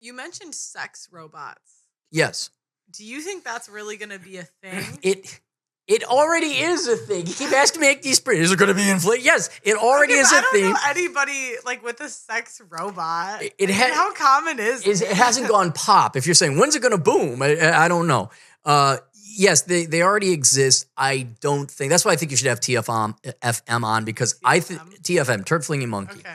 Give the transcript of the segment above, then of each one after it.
You mentioned sex robots. Yes. Do you think that's really going to be a thing? It already is a thing. You keep asking me, make these pretty. Is it going to be inflated? Yes, it already is a thing. I don't know anybody like with a sex robot. How common is it? It hasn't gone pop. If you're saying, when's it going to boom? I don't know. Yes, they already exist. I don't think. That's why I think you should have FM on because I think TFM, Turd Flinging Monkey. Okay.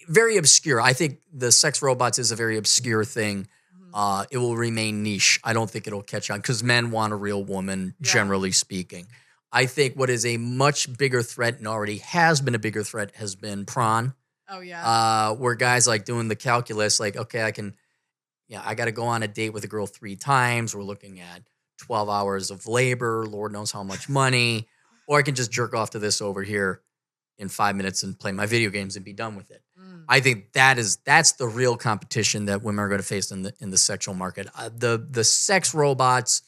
Very obscure. I think the sex robots is a very obscure thing. It will remain niche. I don't think it'll catch on because men want a real woman, generally speaking. I think what is a much bigger threat and already has been a bigger threat has been prawn. Oh, yeah. Where guys like doing the calculus, like, okay, I got to go on a date with a girl 3 times. We're looking at 12 hours of labor, Lord knows how much money. Or I can just jerk off to this over here in 5 minutes and play my video games and be done with it. I think that's the real competition that women are going to face in the sexual market. The sex robots,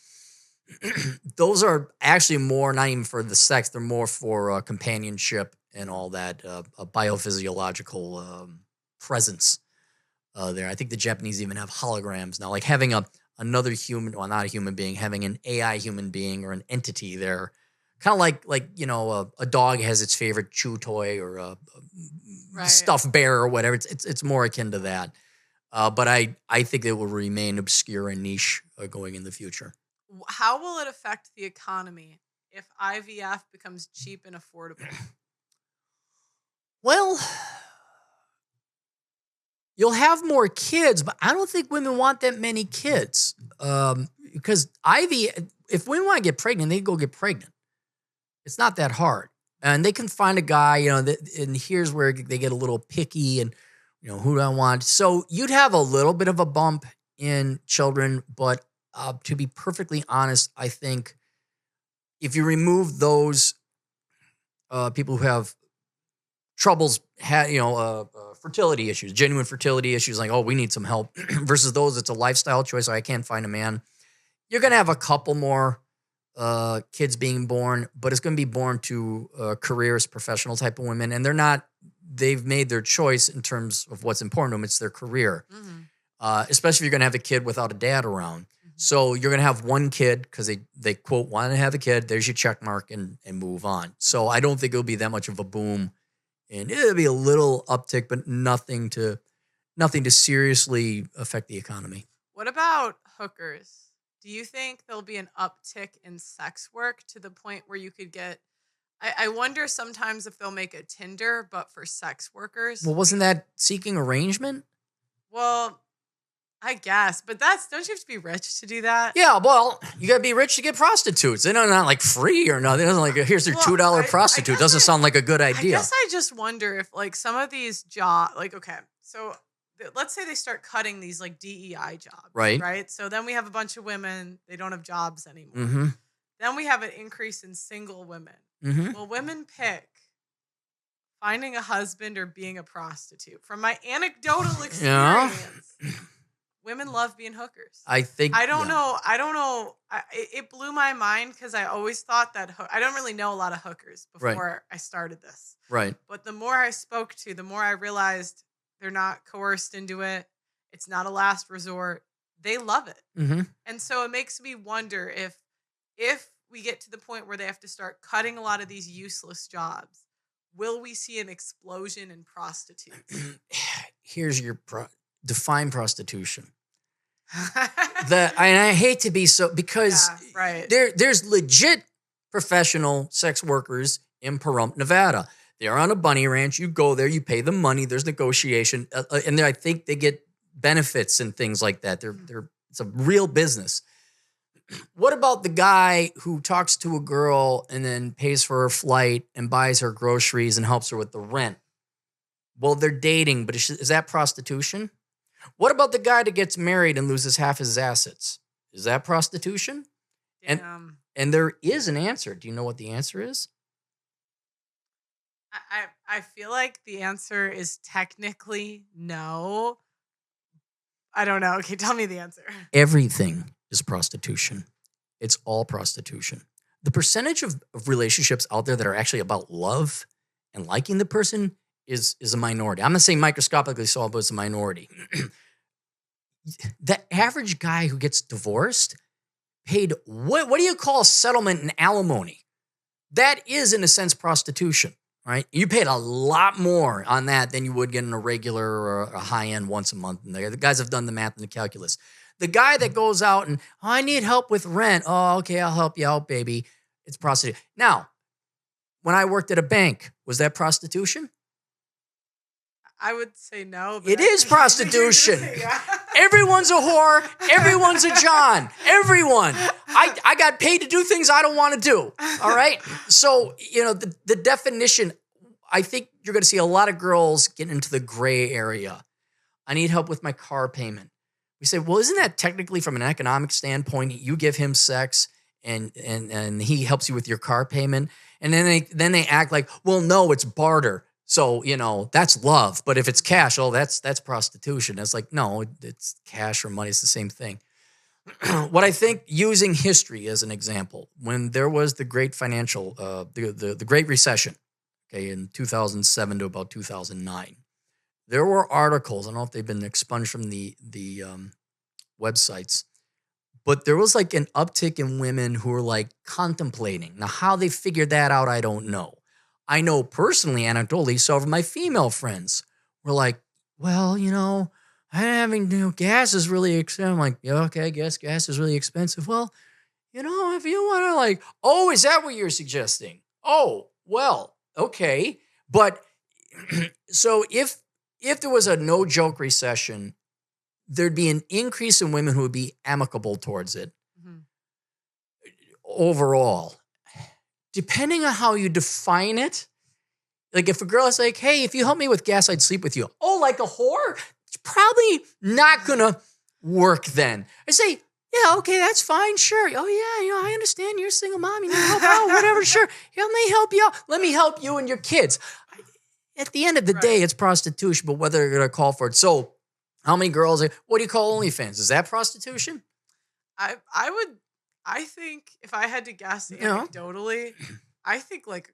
those are actually more not even for the sex; they're more for companionship and all that, a biophysiological presence there. I think the Japanese even have holograms now, like having another human, well, not a human being, having an AI human being or an entity there. Kind of like a dog has its favorite chew toy or a stuffed bear or whatever. It's more akin to that. But I think it will remain obscure and niche going in the future. How will it affect the economy if IVF becomes cheap and affordable? Well, you'll have more kids, but I don't think women want that many kids. Because if women want to get pregnant, they go get pregnant. It's not that hard. And they can find a guy, and here's where they get a little picky and, who do I want? So you'd have a little bit of a bump in children, but to be perfectly honest, I think if you remove those people who have troubles, fertility issues, genuine fertility issues, like, oh, we need some help, versus those, it's a lifestyle choice, I can't find a man, you're going to have a couple more kids being born, but it's going to be born to careers, professional type of women. And they've made their choice in terms of what's important to them. It's their career. Especially if you're going to have a kid without a dad around. So you're going to have one kid because they quote, want to have a kid. There's your check mark and move on. So I don't think it'll be that much of a boom, and it'll be a little uptick, but nothing to seriously affect the economy. What about hookers? Do you think there'll be an uptick in sex work to the point where you could get... I wonder sometimes if they'll make a Tinder, but for sex workers. Well, wasn't that seeking arrangement? Well, I guess. But don't you have to be rich to do that? Yeah, well, you got to be rich to get prostitutes. They're not like free or nothing. It doesn't like, here's your $2 prostitute. Doesn't sound like a good idea. I guess I just wonder if like some of these jobs, like, okay, so... let's say they start cutting these like DEI jobs, right? So then we have a bunch of women, they don't have jobs anymore. Then we have an increase in single women. Well, women pick finding a husband or being a prostitute. From my anecdotal experience, women love being hookers. I don't know. It blew my mind because I always thought that I don't really know a lot of hookers before I started this. Right. But the more I spoke to, the more I realized they're not coerced into it. It's not a last resort. They love it. And so it makes me wonder if we get to the point where they have to start cutting a lot of these useless jobs, will we see an explosion in prostitutes? Here's your define prostitution. And I hate to be so, because there's legit professional sex workers in Pahrump, Nevada. They're on a bunny ranch. You go there, you pay them money. There's negotiation, and I think they get benefits and things like that. It's a real business. What about the guy who talks to a girl and then pays for her flight and buys her groceries and helps her with the rent? Well, they're dating, but is that prostitution? What about the guy that gets married and loses half his assets? Is that prostitution? And there is an answer. Do you know what the answer is? I feel like the answer is technically no. I don't know. Okay, tell me the answer. Everything is prostitution. It's all prostitution. The percentage of relationships out there that are actually about love and liking the person is a minority. I'm not saying microscopically so, but it's a minority. the average guy who gets divorced paid, what do you call settlement and alimony? That is, in a sense, prostitution, right? You paid a lot more on that than you would get in a regular or a high-end once a month. And the guys have done the math and the calculus. The guy that goes out and, I need help with rent. Oh, okay, I'll help you out, baby. It's prostitution. Now, when I worked at a bank, was that prostitution? I would say no. It is prostitution. Everyone's a whore. Everyone's a John. Everyone. I got paid to do things I don't want to do. All right? So, the definition, I think you're going to see a lot of girls get into the gray area. I need help with my car payment. We say, well, isn't that technically from an economic standpoint, you give him sex and he helps you with your car payment? And then they act like, well, no, it's barter. So, that's love. But if it's cash, that's prostitution. It's like, no, it's cash or money. It's the same thing. What I think, using history as an example, when there was the great financial, the Great Recession, okay, in 2007 to about 2009, there were articles, I don't know if they've been expunged from the websites, but there was like an uptick in women who were like contemplating. Now, how they figured that out, I don't know. I know personally, anecdotally, some of my female friends were like, well, I'm having, gas is really expensive. I'm like, yeah, okay, I guess gas is really expensive. Well, if you want to like, oh, is that what you're suggesting? Oh, well, okay. But so if there was a no joke recession, there'd be an increase in women who would be amicable towards it. Mm-hmm. Overall. Depending on how you define it, like if a girl is like, hey, if you help me with gas, I'd sleep with you. Oh, like a whore? It's probably not going to work then. I say, yeah, okay, that's fine, sure. Oh, yeah, I understand you're a single mom. You need help out, whatever, sure. Let me help you out. Let me help you and your kids. At the end of the day, it's prostitution, but whether they're going to call for it. So how many girls, what do you call OnlyFans? Is that prostitution? I think if I had to guess anecdotally, I think like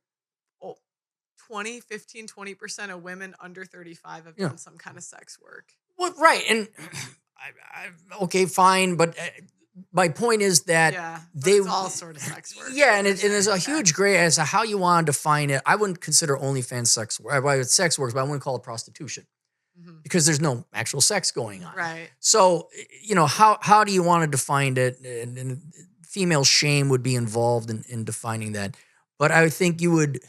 20% of women under 35 have done some kind of sex work. Well, right. And okay, fine. But my point is that it's all sort of sex work. Yeah. And there's a huge gray as to how you want to define it. I wouldn't consider OnlyFans sex work. It's sex work, but I wouldn't call it prostitution. Because there's no actual sex going on. Right. So, how do you want to define it? And female shame would be involved in defining that. But I would think you would,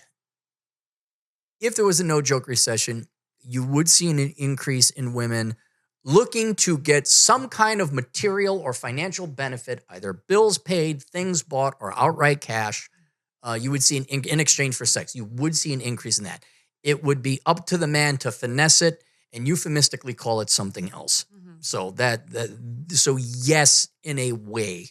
if there was a no-joke recession, you would see an increase in women looking to get some kind of material or financial benefit, either bills paid, things bought, or outright cash. You would see in exchange for sex. You would see an increase in that. It would be up to the man to finesse it and euphemistically call it something else. Mm-hmm. So so yes, in a way,